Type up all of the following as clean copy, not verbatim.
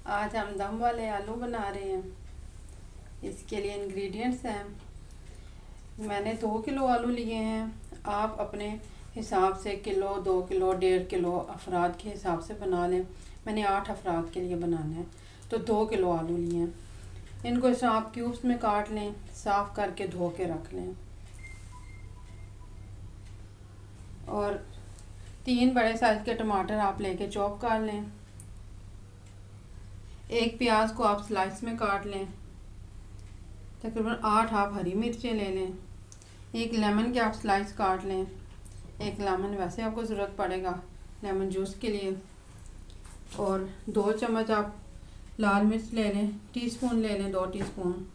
आज हम दम वाले आलू बना रहे हैं। इसके लिए इंग्रेडिएंट्स हैं, मैंने 2 किलो आलू लिए हैं। आप अपने हिसाब से किलो, 2 किलो, 1.5 किलो अफराद के हिसाब से बना लें। मैंने 8 अफराद के लिए बनाना है तो 2 किलो आलू लिए हैं। इनको इस आप क्यूब्स में काट लें, साफ़ करके धो के रख लें। और 3 बड़े साइज़ के टमाटर आप लेके चॉप कर लें। एक प्याज को आप स्लाइस में काट लें। तकरीबन 8 आप हरी मिर्चें ले लें। एक लेमन के आप स्लाइस काट लें। एक लेमन वैसे आपको ज़रूरत पड़ेगा लेमन जूस के लिए। और 2 चम्मच आप लाल मिर्च ले लें, टीस्पून ले लें, 2 टीस्पून।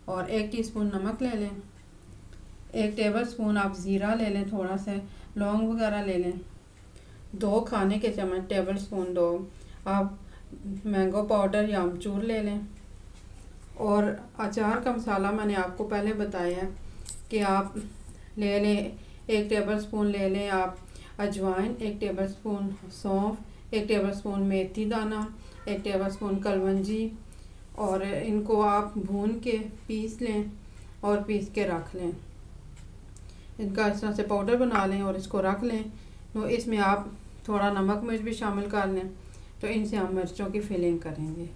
और 1 टीस्पून नमक ले लें। 1 टेबल स्पून आप ज़ीरा ले लें, थोड़ा सा लौंग वगैरह ले लें। 2 खाने के चम्मच टेबल स्पून 2 आप मैंगो पाउडर या अमचूर ले लें। और अचार का मसाला मैंने आपको पहले बताया है कि आप ले लें। 1 टेबल स्पून ले लें आप अजवाइन, 1 टेबल स्पून सौंफ, 1 टेबल स्पून मेथी दाना, 1 टेबल स्पून कलवंजी। और इनको आप भून के पीस लें और पीस के रख लें। इनका इस तरह से पाउडर बना लें और इसको रख लें। तो इसमें आप थोड़ा नमक मिर्च भी शामिल कर लें, तो इनसे हम मिर्चों की फिलिंग करेंगे।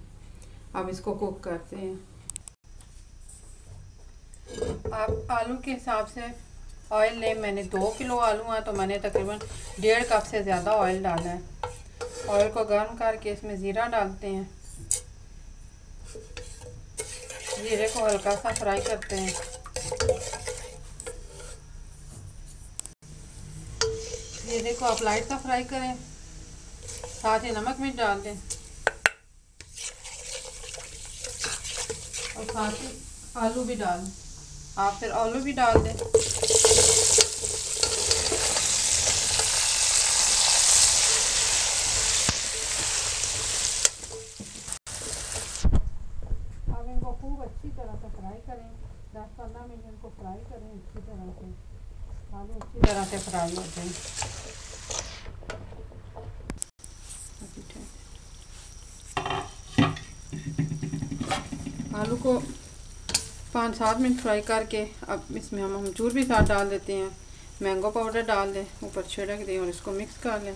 अब इसको कुक करते हैं। आप आलू के हिसाब से ऑयल लें। मैंने 2 किलो आलू हैं तो मैंने तकरीबन 1.5 कप से ज़्यादा ऑयल डाला है। ऑयल को गर्म करके इसमें ज़ीरा डालते हैं। ज़ीरे को हल्का सा फ्राई करते हैं। ज़ीरे को आप लाइट सा फ्राई करें, साथ ही नमक मिर्च डाल दें और साथ ही आलू भी डाल दें। आप फिर आलू भी डाल दें। अब इनको खूब अच्छी तरह से फ्राई करें। 10-15 मिनट इनको फ्राई करें अच्छी तरह से। आलू अच्छी तरह से फ्राई हो जाए। आलू को 5-7 मिनट फ्राई करके अब इसमें हम अमचूर भी साथ डाल देते हैं। मैंगो पाउडर डाल दें, ऊपर छिड़क दें और इसको मिक्स कर लें।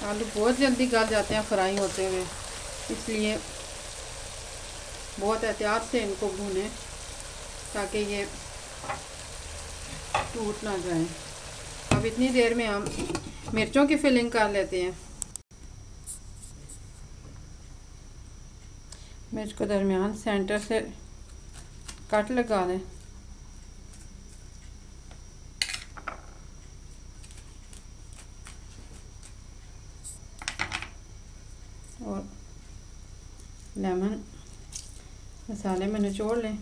आलू बहुत जल्दी गल जाते हैं फ्राई होते हुए, इसलिए बहुत एहतियात से इनको भूनें ताकि ये टूट ना जाए। अब इतनी देर में हम मिर्चों की फिलिंग कर लेते हैं। मिर्च को दरमियान सेंटर से कट लगा दें। और लेमन मसाले में निचोड़ लें।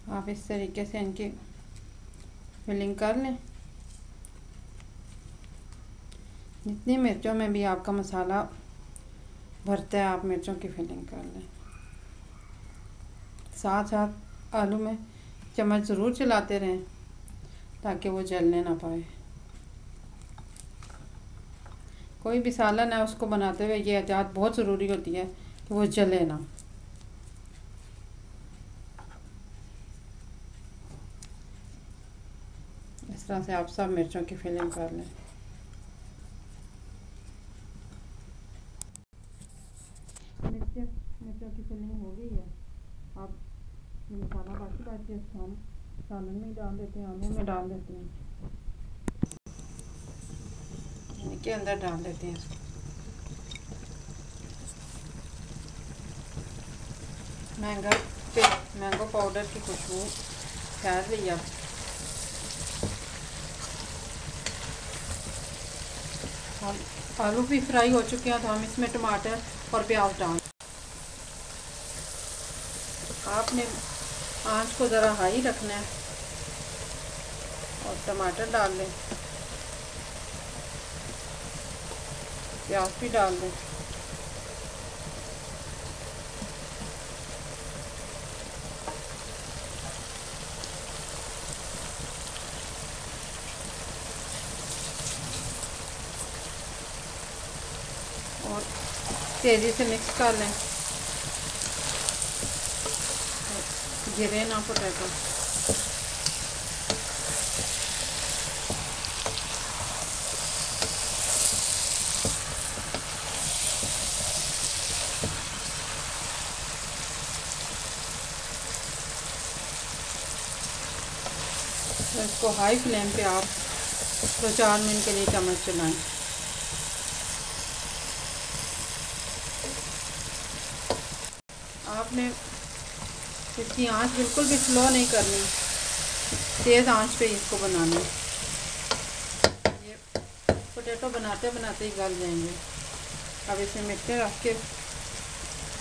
आप इस तरीके से इनकी फिलिंग कर लें। जितनी मिर्चों में भी आपका मसाला भरता है आप मिर्चों की फिलिंग कर लें। साथ साथ आलू में चम्मच ज़रूर चलाते रहें ताकि वो जलने ना पाए। कोई भी सालन है उसको बनाते हुए ये एहतियात बहुत ज़रूरी होती है कि वो जले ना। इस तरह से आप सब मिर्चों की फिलिंग कर लें। मिर्चों की फिलिंग हो गई है। अब मसाला बाकी हम सालन में डाल देते हैं, आलू में डाल देते हैं, इनके अंदर डाल देते हैं। मैंगो पाउडर की खुशबू फैल रही है। हम आलू भी फ्राई हो चुके हैं, तो हम इसमें टमाटर और प्याज डाल। आपने आंच को ज़रा हाई रखना है और टमाटर डाल दें, प्याज भी डाल दें। और तेज़ी से मिक्स कर लें, गिरे ना पोटैटो। तो इसको हाई फ्लेम पे आप 2-4 मिनट के लिए चम्मच चलाएं। आपने इसकी आंच बिल्कुल भी स्लो नहीं करनी, तेज़ आंच पे इसको बनाना है। ये पोटैटो बनाते बनाते ही गल जाएंगे। अब इसे मिट्टी रख के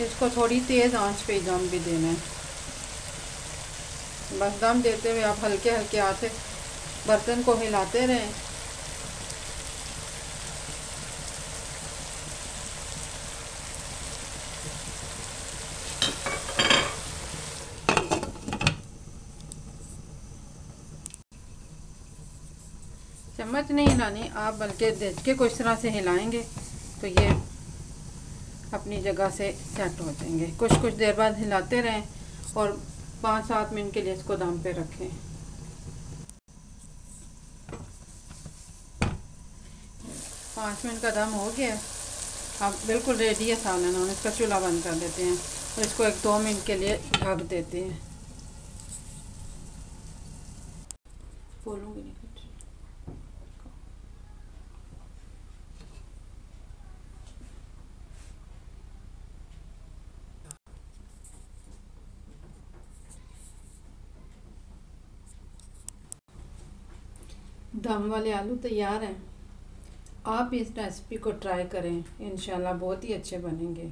इसको थोड़ी तेज़ आंच पे दम भी देना है। बस दम देते हुए आप हल्के हल्के हाथ से बर्तन को हिलाते रहें। चम्मच नहीं हिलानी आप, बल्कि देख के कुछ तरह से हिलाएंगे तो ये अपनी जगह से सेट हो जाएंगे। कुछ कुछ देर बाद हिलाते रहें और 5-7 मिनट के लिए इसको दम पे रखें। 5 मिनट का दम हो गया, अब बिल्कुल रेडी है सालन। हम इसका चूल्हा बंद कर देते हैं और इसको 1-2 मिनट के लिए ढक देते हैं। बोलूँगी नहीं कुछ। दम वाले आलू तैयार हैं। आप इस रेसिपी को ट्राई करें, इंशाल्लाह बहुत ही अच्छे बनेंगे।